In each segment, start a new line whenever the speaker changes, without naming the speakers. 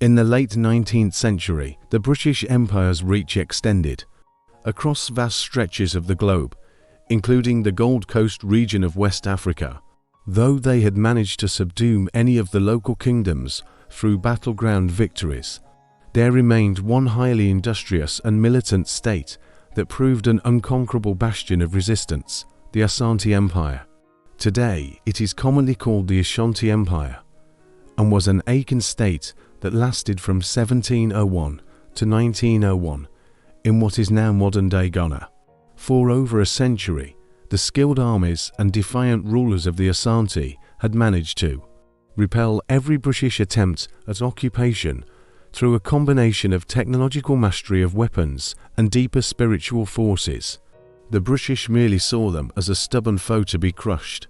In the late 19th century, the British Empire's reach extended across vast stretches of the globe, including the Gold Coast region of West Africa. Though they had managed to subdue any of the local kingdoms through battleground victories, there remained one highly industrious and militant state that proved an unconquerable bastion of resistance: the Ashanti Empire. Today, it is commonly called the Ashanti Empire, and was an Akan state that lasted from 1701 to 1901 in what is now modern-day Ghana. For over a century, the skilled armies and defiant rulers of the Ashanti had managed to repel every British attempt at occupation through a combination of technological mastery of weapons and deeper spiritual forces. The British merely saw them as a stubborn foe to be crushed,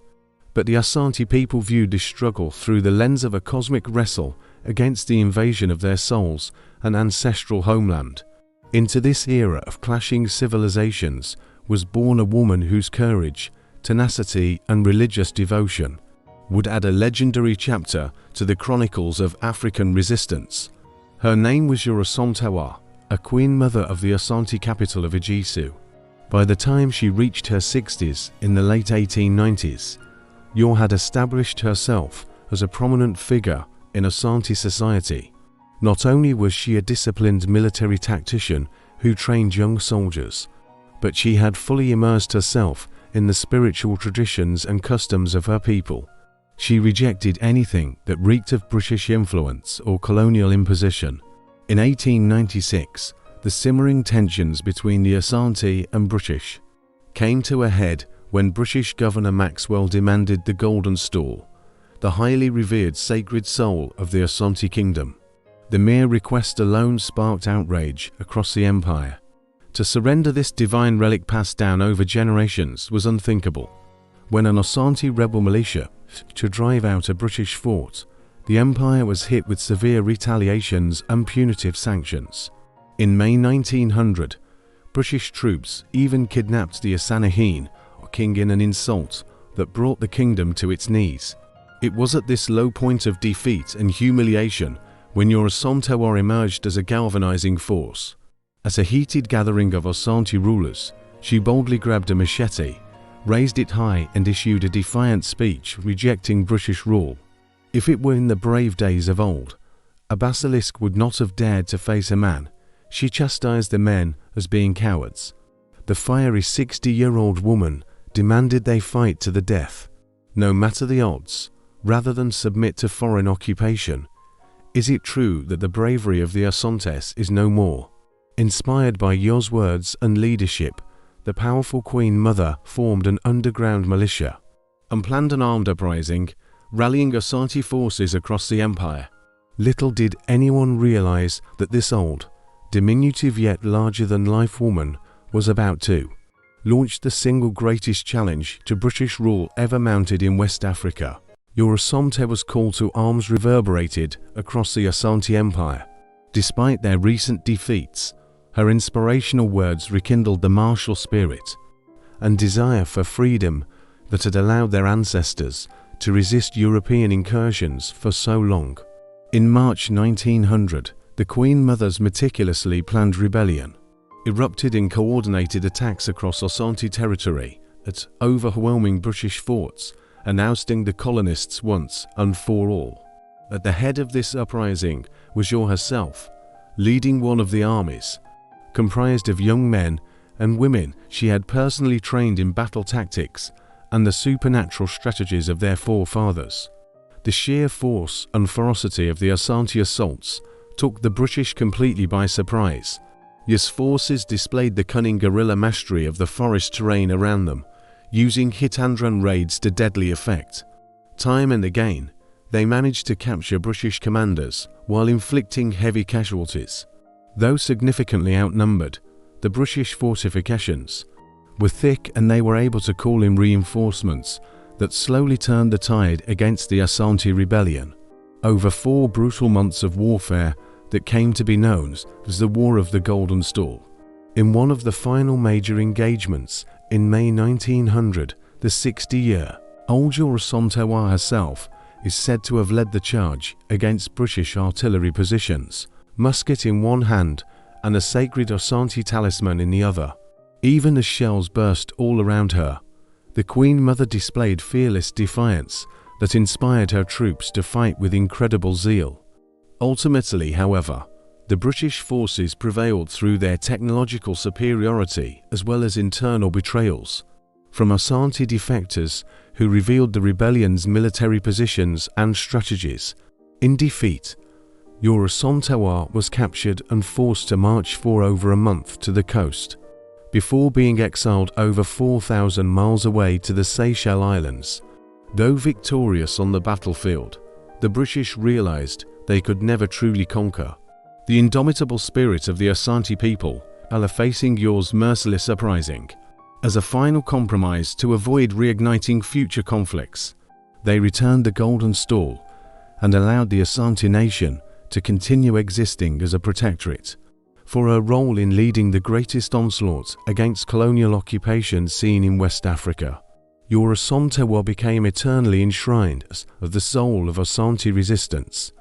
but the Ashanti people viewed this struggle through the lens of a cosmic wrestle against the invasion of their souls and ancestral homeland. Into this era of clashing civilizations was born a woman whose courage, tenacity, and religious devotion would add a legendary chapter to the chronicles of African resistance. Her name was Yaa Asantewaa, a Queen Mother of the Ashanti capital of Ejisu. By the time she reached her 60s in the late 1890s, Yaa had established herself as a prominent figure in Ashanti society. Not only was she a disciplined military tactician who trained young soldiers, but she had fully immersed herself in the spiritual traditions and customs of her people. She rejected anything that reeked of British influence or colonial imposition. In 1896, the simmering tensions between the Ashanti and British came to a head when British Governor Maxwell demanded the Golden Stool, the highly revered sacred soul of the Ashanti Kingdom. The mere request alone sparked outrage across the empire. To surrender this divine relic passed down over generations was unthinkable. When an Ashanti rebel militia to drive out a British fort, the empire was hit with severe retaliations and punitive sanctions. In May 1900, British troops even kidnapped the Asanahin, or king, in an insult that brought the kingdom to its knees. It was at this low point of defeat and humiliation when Yaa Asantewaa emerged as a galvanizing force. At a heated gathering of Ashanti rulers, she boldly grabbed a machete, raised it high, and issued a defiant speech rejecting British rule. If it were in the brave days of old, a basilisk would not have dared to face a man. She chastised the men as being cowards. The fiery 60-year-old woman demanded they fight to the death, no matter the odds, rather than submit to foreign occupation. Is it true that the bravery of the Asantes is no more? Inspired by Yaa's words and leadership, the powerful Queen Mother formed an underground militia and planned an armed uprising, rallying Ashanti forces across the empire. Little did anyone realize that this old, diminutive yet larger-than-life woman was about to launch the single greatest challenge to British rule ever mounted in West Africa. Yaa Asantewa's call to arms reverberated across the Ashanti Empire. Despite their recent defeats, her inspirational words rekindled the martial spirit and desire for freedom that had allowed their ancestors to resist European incursions for so long. In March 1900, the Queen Mother's meticulously planned rebellion erupted in coordinated attacks across Ashanti territory at overwhelming British forts and ousting the colonists once and for all. At the head of this uprising was Yaa herself, leading one of the armies, comprised of young men and women she had personally trained in battle tactics and the supernatural strategies of their forefathers. The sheer force and ferocity of the Ashanti assaults took the British completely by surprise. Yaa's forces displayed the cunning guerrilla mastery of the forest terrain around them, using hit-and-run raids to deadly effect. Time and again, they managed to capture British commanders while inflicting heavy casualties. Though significantly outnumbered, the British fortifications were thick and they were able to call in reinforcements that slowly turned the tide against the Ashanti rebellion. Over 4 brutal months of warfare that came to be known as the War of the Golden Stool. In one of the final major engagements in May 1900, the 60-year-old Yaa Asantewaa herself is said to have led the charge against British artillery positions, musket in one hand and a sacred Ashanti talisman in the other. Even as shells burst all around her, the Queen Mother displayed fearless defiance that inspired her troops to fight with incredible zeal. Ultimately, however, the British forces prevailed through their technological superiority as well as internal betrayals from Ashanti defectors who revealed the rebellion's military positions and strategies. In defeat, Yaa Asantewaa was captured and forced to march for over a month to the coast, before being exiled over 4,000 miles away to the Seychelles Islands. Though victorious on the battlefield, the British realized they could never truly conquer the indomitable spirit of the Ashanti people, facing Yaa's merciless uprising. As a final compromise to avoid reigniting future conflicts, they returned the golden stall and allowed the Ashanti nation to continue existing as a protectorate. For her role in leading the greatest onslaught against colonial occupation seen in West Africa, Yaa Asantewaa became eternally enshrined as the soul of Ashanti resistance.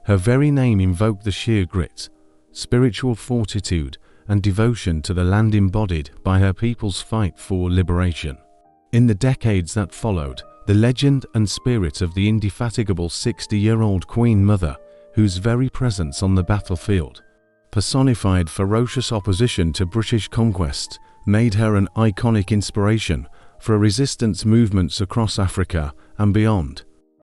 Her very name invoked the sheer grit, spiritual fortitude, and devotion to the land embodied by her people's fight for liberation. In the decades that followed, the legend and spirit of the indefatigable 60-year-old Queen Mother, whose very presence on the battlefield personified ferocious opposition to British conquest, made her an iconic inspiration for resistance movements across Africa and beyond.